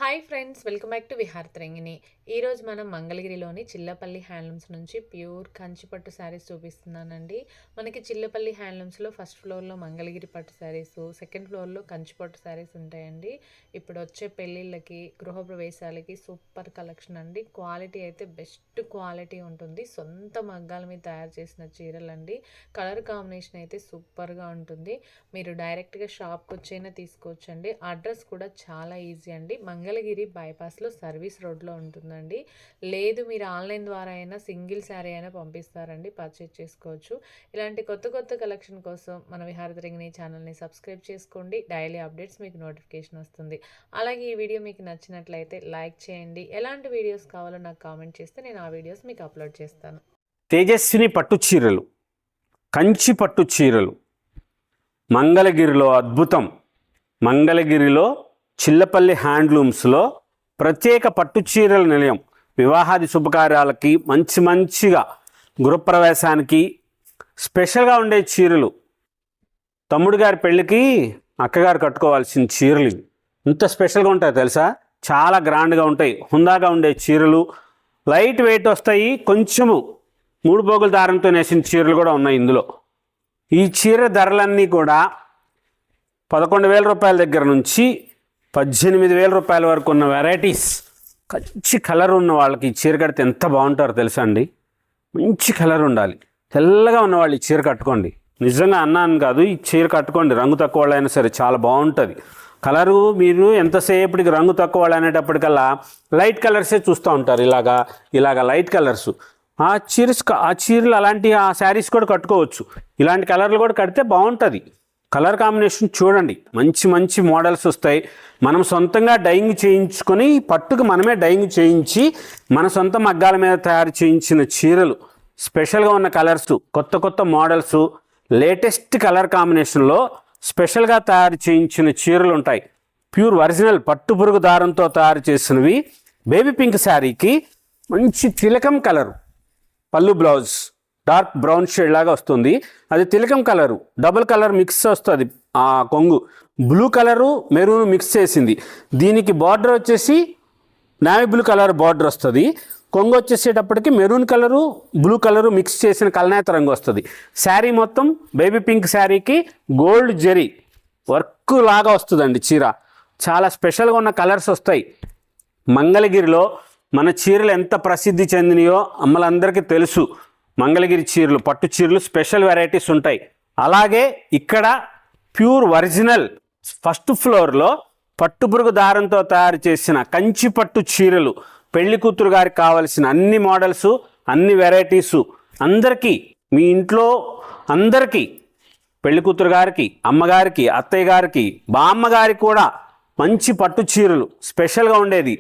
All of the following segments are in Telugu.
Hi friends, welcome back to Vihar Tarangini. ఈరోజు మనం మంగళగిరిలోని చిల్లపల్లి హ్యాండ్లూమ్స్ నుంచి ప్యూర్ కంచి పట్టు శారీస్ చూపిస్తున్నానండి. మనకి చిల్లపల్లి హ్యాండ్లూమ్స్లో ఫస్ట్ ఫ్లోర్లో మంగళగిరి పట్టు శారీస్, సెకండ్ ఫ్లోర్లో కంచి పట్టు శారీస్ ఉంటాయండి. ఇప్పుడు వచ్చే పెళ్ళిళ్ళకి, గృహప్రవేశాలకి సూపర్ కలెక్షన్ అండి. క్వాలిటీ అయితే బెస్ట్ క్వాలిటీ ఉంటుంది. సొంత మగ్గాల మీద తయారు చేసిన చీరలండి. కలర్ కాంబినేషన్ అయితే సూపర్గా ఉంటుంది. మీరు డైరెక్ట్గా షాప్కి వచ్చైనా తీసుకోవచ్చండి. అడ్రస్ కూడా చాలా ఈజీ అండి. మంగళగిరి బైపాస్లో సర్వీస్ రోడ్లో ఉంటుందండి. లేదు మీరు ఆన్లైన్ ద్వారా అయినా సింగిల్ శారీ అయినా పంపిస్తారండి, పర్చేజ్ చేసుకోవచ్చు. ఇలాంటి కొత్త కొత్త కలెక్షన్ కోసం మన విహార తరంగిణి ఛానల్ని సబ్స్క్రైబ్ చేసుకోండి. డైలీ అప్డేట్స్ మీకు నోటిఫికేషన్ వస్తుంది. అలాగే ఈ వీడియో మీకు నచ్చినట్లయితే లైక్ చేయండి. ఎలాంటి వీడియోస్ కావాలో నాకు కామెంట్ చేస్తే నేను ఆ వీడియోస్ మీకు అప్లోడ్ చేస్తాను. తేజస్విని పట్టు చీరలు, కంచి పట్టు చీరలు మంగళగిరిలో అద్భుతం. మంగళగిరిలో చిల్లపల్లి హ్యాండ్లూమ్స్లో ప్రత్యేక పట్టు చీరల నిలయం. వివాహాది శుభకార్యాలకి మంచిగా గృహప్రవేశానికి స్పెషల్గా ఉండే చీరలు. తమ్ముడు గారి పెళ్ళికి అక్కగారు కట్టుకోవాల్సిన చీరలు ఇవి. ఇంత స్పెషల్గా ఉంటాయి తెలుసా? చాలా గ్రాండ్గా ఉంటాయి, హుందాగా ఉండే చీరలు. లైట్ వెయిట్ వస్తాయి. కొంచెము 3 పోగుల దారంతో నేసిన చీరలు కూడా ఉన్నాయి ఇందులో. ఈ చీర ధరలన్నీ కూడా 11,000 రూపాయల దగ్గర నుంచి 18,000 రూపాయల వరకు ఉన్న వెరైటీస్. మంచి కలర్ ఉన్న వాళ్ళకి ఈ చీర కడితే ఎంత బాగుంటారో తెలుసా అండి. మంచి కలర్ ఉండాలి. తెల్లగా ఉన్నవాళ్ళు ఈ చీర కట్టుకోండి. నిజంగా అన్నాను కాదు, ఈ చీర కట్టుకోండి. రంగు తక్కువ వాళ్ళైనా సరే చాలా బాగుంటుంది కలరు. మీరు ఎంతసేపటికి రంగు తక్కువ వాళ్ళు అనేటప్పటికల్లా లైట్ కలర్సే చూస్తూ ఉంటారు. ఇలాగా లైట్ కలర్స్. ఆ చీరలు అలాంటి ఆ శారీస్ కూడా కట్టుకోవచ్చు. ఇలాంటి కలర్లు కూడా కడితే బాగుంటుంది. కలర్ కాంబినేషన్ చూడండి. మంచి మోడల్స్ వస్తాయి. మనం సొంతంగా డైయింగ్ చేయించుకొని, పట్టుకు మనమే డైయింగ్ చేయించి మన సొంత మగ్గాల మీద తయారు చేయించిన చీరలు. స్పెషల్గా ఉన్న కలర్స్, కొత్త మోడల్స్, లేటెస్ట్ కలర్ కాంబినేషన్లో స్పెషల్గా తయారు చేయించిన చీరలు ఉంటాయి. ప్యూర్ ఒరిజినల్ పట్టు పురుగు దారంతో తయారు చేసినవి. బేబీ పింక్ శారీకి మంచి తిలకం కలరు, పళ్ళు బ్లౌజ్ డార్క్ బ్రౌన్ షేడ్ లాగా వస్తుంది. అది తిలకం కలరు, డబుల్ కలర్ మిక్స్ వస్తుంది. ఆ కొంగు బ్లూ కలరు మెరూన్ మిక్స్ చేసింది. దీనికి బార్డర్ వచ్చేసి నావీ బ్లూ కలర్ బార్డర్ వస్తుంది. కొంగు వచ్చేసేటప్పటికి maroon colour blue colour mix చేసిన కలనేత రంగు వస్తుంది. శారీ మొత్తం బేబీ పింక్ శారీకి గోల్డ్ జెరీ వర్క్ లాగా వస్తుందండి చీర. చాలా స్పెషల్గా ఉన్న కలర్స్ వస్తాయి. మంగళగిరిలో మన చీరలు ఎంత ప్రసిద్ధి చెందినయో అమ్మలందరికీ తెలుసు. మంగళగిరి చీరలు, పట్టు చీరలు స్పెషల్ వెరైటీస్ ఉంటాయి. అలాగే ఇక్కడ ప్యూర్ ఒరిజినల్ ఫస్ట్ ఫ్లోర్లో పట్టుపురుగు దారంతో తయారు చేసిన కంచి పట్టు చీరలు. పెళ్లి కూతురు గారికి కావలసిన అన్ని మోడల్స్, అన్ని వెరైటీసు అందరికీ, మీ ఇంట్లో అందరికీ, పెళ్లి కూతురు గారికి, అమ్మగారికి, అత్తయ్య గారికి, బామ్మగారికి కూడా మంచి పట్టు చీరలు స్పెషల్గా ఉండేది.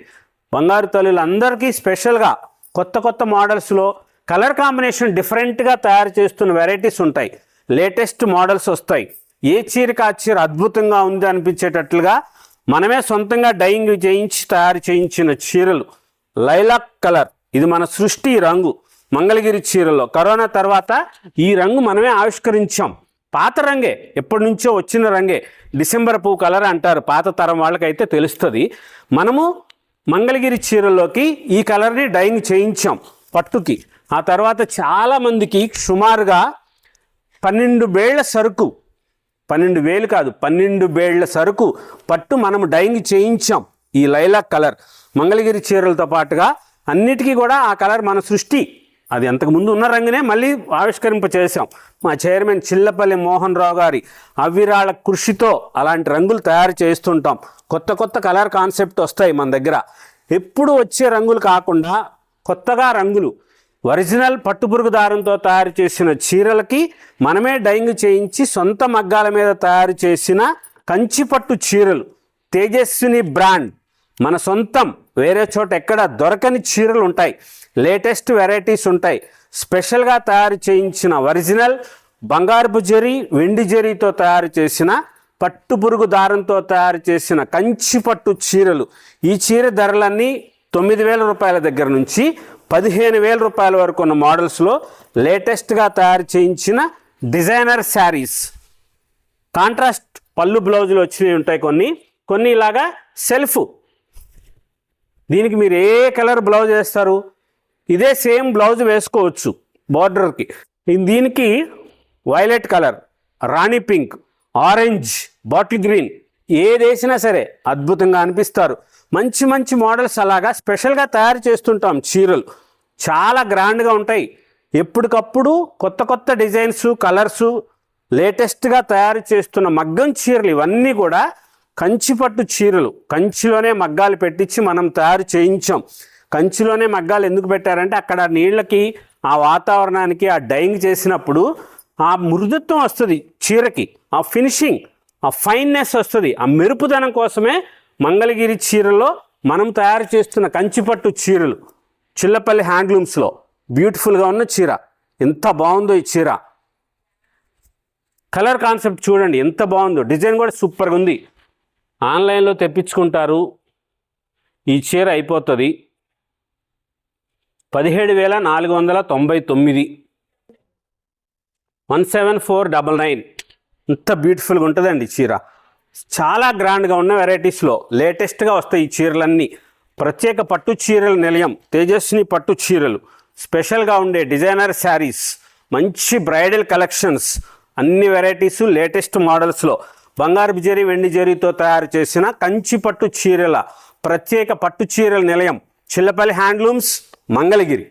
బంగారు తల్లులు అందరికీ స్పెషల్గా కొత్త మోడల్స్లో కలర్ కాంబినేషన్ డిఫరెంట్గా తయారు చేస్తున్న వెరైటీస్ ఉంటాయి. లేటెస్ట్ మోడల్స్ వస్తాయి. ఏ చీరకి ఆ చీర అద్భుతంగా ఉంది అనిపించేటట్లుగా మనమే సొంతంగా డైయింగ్ చేయించి తయారు చేయించిన చీరలు. లైలాక్ కలర్, ఇది మన సృష్టి రంగు. మంగళగిరి చీరల్లో కరోనా తర్వాత ఈ రంగు మనమే ఆవిష్కరించాం. పాత రంగే, ఎప్పటి నుంచో వచ్చిన రంగే. డిసెంబర్ పువ్వు కలర్ అంటారు, పాత తరం వాళ్ళకైతే తెలుస్తుంది. మనము మంగళగిరి చీరల్లోకి ఈ కలర్ని డైయింగ్ చేయించాం పట్టుకి. ఆ తర్వాత చాలామందికి సుమారుగా 12 బేళ్ల సరుకు, 12,000 కాదు 12 బేళ్ల సరుకు పట్టు మనం డైయింగ్ చేయించాం ఈ లైలాక్ కలర్. మంగళగిరి చీరలతో పాటుగా అన్నిటికీ కూడా ఆ కలర్ మన సృష్టి. అది అంతకుముందు ఉన్న రంగునే మళ్ళీ ఆవిష్కరింప చేశాం. మా చైర్మన్ చిల్లపల్లి మోహన్ రావు గారి అవిరాళ కృషితో అలాంటి రంగులు తయారు చేస్తుంటాం. కొత్త కలర్ కాన్సెప్ట్ వస్తాయి మన దగ్గర. ఎప్పుడు వచ్చే రంగులు కాకుండా కొత్తగా రంగులు. ఒరిజినల్ పట్టుపురుగు దారంతో తయారు చేసిన చీరలకి మనమే డైయింగ్ చేయించి సొంత మగ్గాల మీద తయారు చేసిన కంచి పట్టు చీరలు. తేజస్విని బ్రాండ్ మన సొంతం. వేరే చోట ఎక్కడ దొరకని చీరలు ఉంటాయి. లేటెస్ట్ వెరైటీస్ ఉంటాయి. స్పెషల్గా తయారు చేయించిన ఒరిజినల్ బంగారపు జరీ, వెండి జరీతో తయారు చేసిన పట్టుపురుగు దారంతో తయారు చేసిన కంచి పట్టు చీరలు. ఈ చీర ధరలన్నీ 9,000 రూపాయల దగ్గర నుంచి 15,000 రూపాయల వరకు ఉన్న మోడల్స్లో లేటెస్ట్గా తయారు చేయించిన డిజైనర్ శారీస్. కాంట్రాస్ట్ పళ్ళు బ్లౌజులు వచ్చినవి ఉంటాయి. కొన్ని ఇలాగా సెల్ఫ్ దీనికి మీరు ఏ కలర్ బ్లౌజ్ వేస్తారు, ఇదే సేమ్ బ్లౌజ్ వేసుకోవచ్చు బార్డర్కి. దీనికి వైలెట్ కలర్, రాణి పింక్, ఆరెంజ్, బాటిల్ గ్రీన్ ఏది వేసినా సరే అద్భుతంగా అనిపిస్తారు. మంచి మంచి మోడల్స్ అలాగా స్పెషల్గా తయారు చేస్తుంటాం. చీరలు చాలా గ్రాండ్గా ఉంటాయి. ఎప్పటికప్పుడు కొత్త కొత్త డిజైన్స్, కలర్సు లేటెస్ట్గా తయారు చేస్తున్న మగ్గం చీరలు ఇవన్నీ కూడా కంచిపట్టు చీరలు. కంచిలోనే మగ్గాలు పెట్టించి మనం తయారు చేయించాం. కంచిలోనే మగ్గాలు ఎందుకు పెట్టారంటే అక్కడ నీళ్ళకి, ఆ వాతావరణానికి, ఆ డైయింగ్ చేసినప్పుడు ఆ మృదుత్వం వస్తుంది చీరకి, ఆ ఫినిషింగ్, ఆ ఫైన్నెస్ వస్తుంది. ఆ మెరుపుదనం కోసమే మంగళగిరి చీరల్లో మనం తయారు చేస్తున్న కంచిపట్టు చీరలు. చిల్లపల్లి హ్యాండ్లూమ్స్లో బ్యూటిఫుల్గా ఉన్న చీర. ఎంత బాగుందో ఈ చీర. కలర్ కాన్సెప్ట్ చూడండి ఎంత బాగుందో. డిజైన్ కూడా సూపర్గా ఉంది. ఆన్లైన్లో తెప్పించుకుంటారు. ఈ చీర అయిపోతుంది 17,499, 17499. ఇంత బ్యూటిఫుల్గా ఉంటుందండి చీర. చాలా గ్రాండ్గా ఉన్న వెరైటీస్లో లేటెస్ట్గా వస్తాయి ఈ చీరలన్నీ. ప్రత్యేక పట్టు చీరల నిలయం తేజస్విని పట్టు చీరలు, స్పెషల్గా ఉండే డిజైనర్ శారీస్, మంచి బ్రైడల్ కలెక్షన్స్, అన్ని వెరైటీసు లేటెస్ట్ మోడల్స్లో బంగారు జరీ, వెండి జరీతో తయారు చేసిన కంచి పట్టు చీరల ప్రత్యేక పట్టు చీరల నిలయం చిల్లపల్లి హ్యాండ్లూమ్స్, మంగళగిరి.